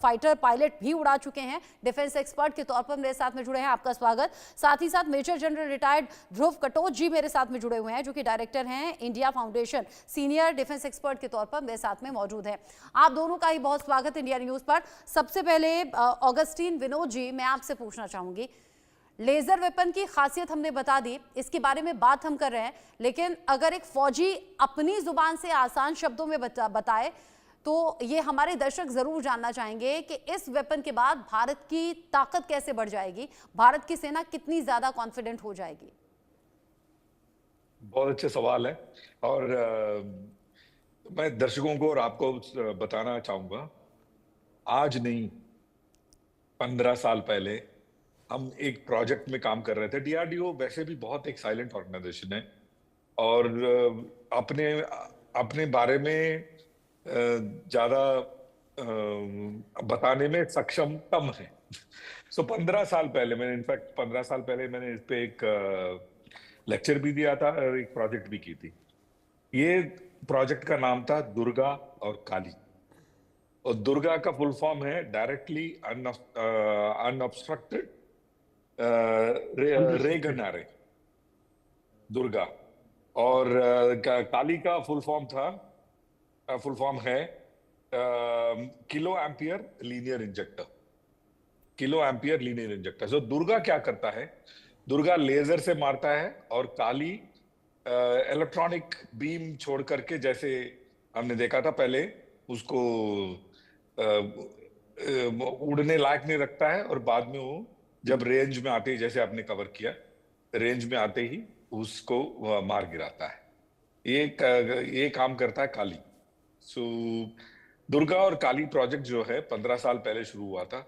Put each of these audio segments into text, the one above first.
Fighter pilot भी उड़ा चुके हैं। डिफेंस एक्सपर्ट के तौर पर मेरे साथ में जुड़े हैं, आपका स्वागत। साथ ही साथ मेजर जनरल रिटायर्ड ध्रुव कटोच जी मेरे साथ में जुड़े हुए हैं, जो कि डायरेक्टर हैं India foundation, senior defence expert के तौर पर मेरे साथ में मौजूद हैं। आप दोनों का ही बहुत स्वागत इंडिया न्यूज पर। सबसे पहले ऑगस्टीन विनोद जी, मैं आपसे पूछना चाहूंगी, लेजर वेपन की खासियत हमने बता दी, इसके बारे में बात हम कर रहे हैं, लेकिन अगर एक फौजी अपनी जुबान से आसान शब्दों में बताए तो ये हमारे दर्शक जरूर जानना चाहेंगे कि इस वेपन के बाद भारत की ताकत कैसे बढ़ जाएगी, भारत की सेना कितनी ज्यादा कॉन्फिडेंट हो जाएगी। बहुत अच्छे सवाल है और मैं दर्शकों को और आपको बताना चाहूंगा, आज नहीं 15 साल पहले हम एक प्रोजेक्ट में काम कर रहे थे। डीआरडीओ वैसे भी बहुत एक साइलेंट ऑर्गेनाइजेशन है और अपने अपने बारे में ज्यादा बताने में सक्षम कम है। सो 15 साल पहले मैंने, इनफैक्ट 15 साल पहले मैंने इस पे एक लेक्चर भी दिया था और एक प्रोजेक्ट भी की थी। ये प्रोजेक्ट का नाम था दुर्गा और काली। और दुर्गा का फुल फॉर्म है डायरेक्टली अनऑब्स्ट्रक्टेड रे गन एरे, दुर्गा। और काली का फुल फॉर्म है kilo ampere linear injector. Kilo ampere linear injector. तो दुर्गा क्या करता है? दुर्गा लेजर से मारता है और काली इलेक्ट्रॉनिक बीम छोड़ करके, जैसे हमने देखा था पहले, उसको उड़ने लायक नहीं रखता है और बाद में वो जब रेंज में आते ही, जैसे आपने कवर किया, रेंज में आते ही उसको मार गिराता है। ये काम करता है काली। सो दुर्गा और काली प्रोजेक्ट जो है 15 साल पहले शुरू हुआ था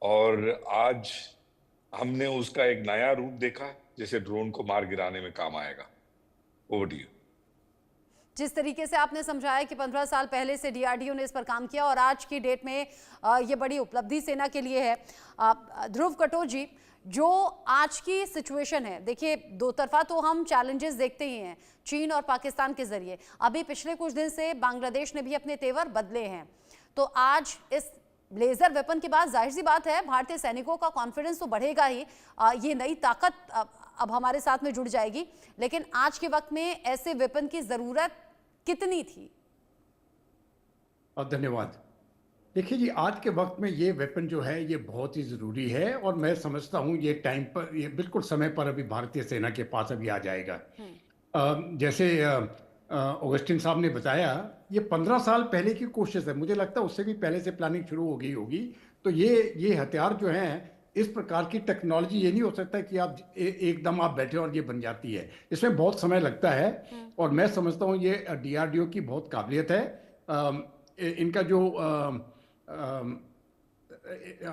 और आज हमने उसका एक नया रूप देखा, जैसे ड्रोन को मार गिराने में काम आएगा। Over to you. जिस तरीके से आपने समझाया कि 15 साल पहले से डीआरडीओ ने इस पर काम किया और आज की डेट में ये बड़ी उपलब्धि सेना के लिए है। ध्रुव कटोच जी, जो आज की सिचुएशन है, देखिए दो तरफा तो हम चैलेंजेस देखते ही हैं, चीन और पाकिस्तान के जरिए। अभी पिछले कुछ दिन से बांग्लादेश ने भी अपने तेवर बदले हैं। तो आज इस लेजर वेपन के बाद जाहिर सी बात है भारतीय सैनिकों का कॉन्फिडेंस तो बढ़ेगा ही, ये नई ताकत अब हमारे साथ में जुड़ जाएगी। लेकिन आज के वक्त में ऐसे वेपन की जरूरत कितनी थी? धन्यवाद। देखिए जी, आज के वक्त में ये वेपन जो है ये बहुत ही ज़रूरी है और मैं समझता हूँ ये टाइम पर, ये बिल्कुल समय पर अभी भारतीय सेना के पास अभी आ जाएगा। जैसे ऑगस्टिन साहब ने बताया, ये 15 साल पहले की कोशिश है। मुझे लगता है उससे भी पहले से प्लानिंग शुरू हो गई होगी। तो ये हथियार जो हैं, इस प्रकार की टेक्नोलॉजी, ये नहीं हो सकता कि आप एकदम आप बैठे और ये बन जाती है। इसमें बहुत समय लगता है और मैं समझता हूँ ये डीआरडीओ की बहुत काबिलियत है। इनका जो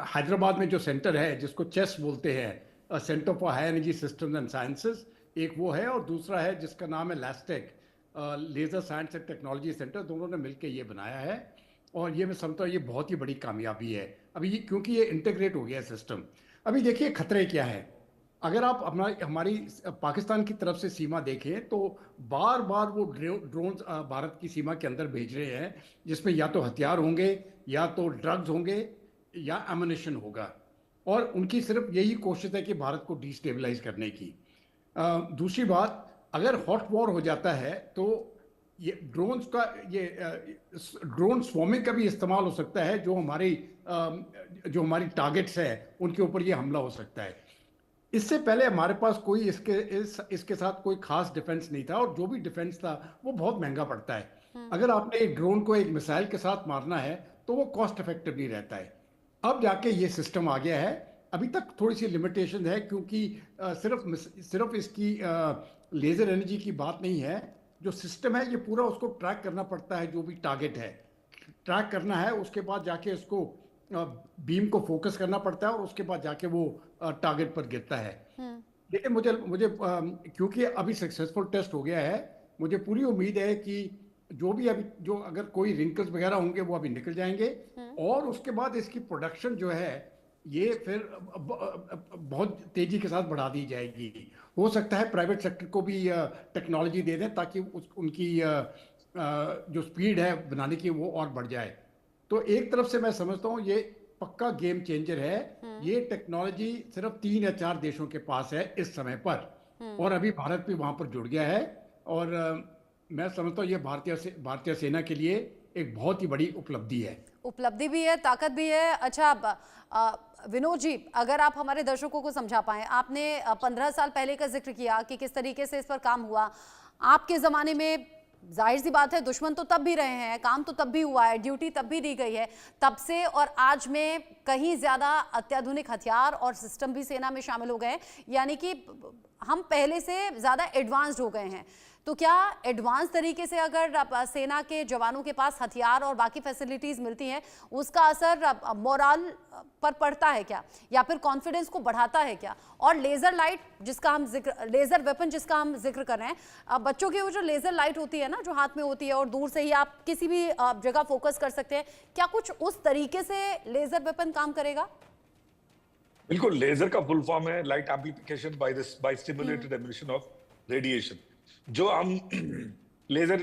हैदराबाद में जो सेंटर है, जिसको चेस बोलते हैं, centre for high energy systems and sciences, एक वो है और दूसरा है जिसका नाम है LASTEC, laser science and technology centre. दोनों ने मिलकर ये बनाया है और ये मैं समझता हूँ ये बहुत ही बड़ी कामयाबी है अभी ये, क्योंकि ये इंटीग्रेट हो गया सिस्टम। अभी देखिए खतरे क्या है। अगर आप हमारी पाकिस्तान की तरफ से सीमा देखें तो बार बार वो ड्रोन भारत की सीमा के अंदर भेज रहे हैं, जिसमें या तो हथियार होंगे, या तो ड्रग्स होंगे, या एमुनिशन होगा। और उनकी सिर्फ यही कोशिश है कि भारत को डिस्टेबलाइज करने की। दूसरी बात, अगर हॉट वॉर हो जाता है तो ये ड्रोन्स का, ये ड्रोन स्वॉर्मिंग का भी इस्तेमाल हो सकता है। जो हमारी टारगेट्स है उनके ऊपर ये हमला हो सकता है। इससे पहले हमारे पास कोई इसके साथ कोई खास डिफेंस नहीं था और जो भी डिफेंस था वो बहुत महंगा पड़ता है। अगर आपने एक ड्रोन को एक मिसाइल के साथ मारना है तो वो कॉस्ट इफेक्टिव नहीं रहता है। अब जाके ये सिस्टम आ गया है। अभी तक थोड़ी सी लिमिटेशन है क्योंकि सिर्फ इसकी लेजर एनर्जी की बात नहीं है। जो सिस्टम है ये पूरा उसको ट्रैक करना पड़ता है, जो भी टारगेट है ट्रैक करना है, उसके बाद जाके इसको बीम को फोकस करना पड़ता है और उसके बाद जाके वो टारगेट पर गिरता है। लेकिन मुझे मुझे क्योंकि अभी सक्सेसफुल टेस्ट हो गया है, मुझे पूरी उम्मीद है कि जो अगर कोई रिंकल्स वगैरह होंगे वो अभी निकल जाएंगे और उसके बाद इसकी प्रोडक्शन जो है ये फिर बहुत तेजी के साथ बढ़ा दी जाएगी। हो सकता है प्राइवेट सेक्टर को भी टेक्नोलॉजी दे दें ताकि उनकी जो स्पीड है बनाने की वो और बढ़ जाए। तो एक तरफ से मैं समझता हूँ ये पक्का गेम चेंजर है। ये टेक्नोलॉजी सिर्फ 3 या 4 देशों के पास है इस समय पर, और अभी भारत भी वहां पर जुड़ गया है। और मैं समझता हूँ ये भारतीय सेना के लिए एक बहुत ही बड़ी उपलब्धि है। उपलब्धि भी है, ताकत भी है। अच्छा, विनोद जी, अगर आप हमारे दर्शकों को समझा पाएं, आपने 15 साल पहले का जिक्र किया कि किस तरीके से इस पर काम हुआ। आपके ज़माने में जाहिर सी बात है दुश्मन तो तब भी रहे हैं, काम तो तब भी हुआ है, ड्यूटी तब भी दी गई है। तब से और आज में कहीं ज़्यादा अत्याधुनिक हथियार और सिस्टम भी सेना में शामिल हो गए हैं, यानी कि हम पहले से ज़्यादा एडवांस्ड हो गए हैं। तो क्या एडवांस तरीके से अगर सेना के जवानों के पास हथियार और बाकी फैसिलिटीज़ मिलती हैं, उसका असर मोरल पर पड़ता है क्या, या फिर कॉन्फिडेंस को बढ़ाता है क्या? और लेज़र लाइट जिसका हम लेज़र वेपन जिसका हम जिक्र कर रहे हैं, बच्चों की वो जो लेज़र लाइट होती है ना, जो हाथ में होती है और दूर से ही आप किसी भी जगह फोकस कर सकते हैं, क्या कुछ उस तरीके से लेज़र वेपन काम करेगा? बिल्कुल, लेजर का फुल फॉर्म है light amplification by stimulated emission of radiation. जो हम लेजर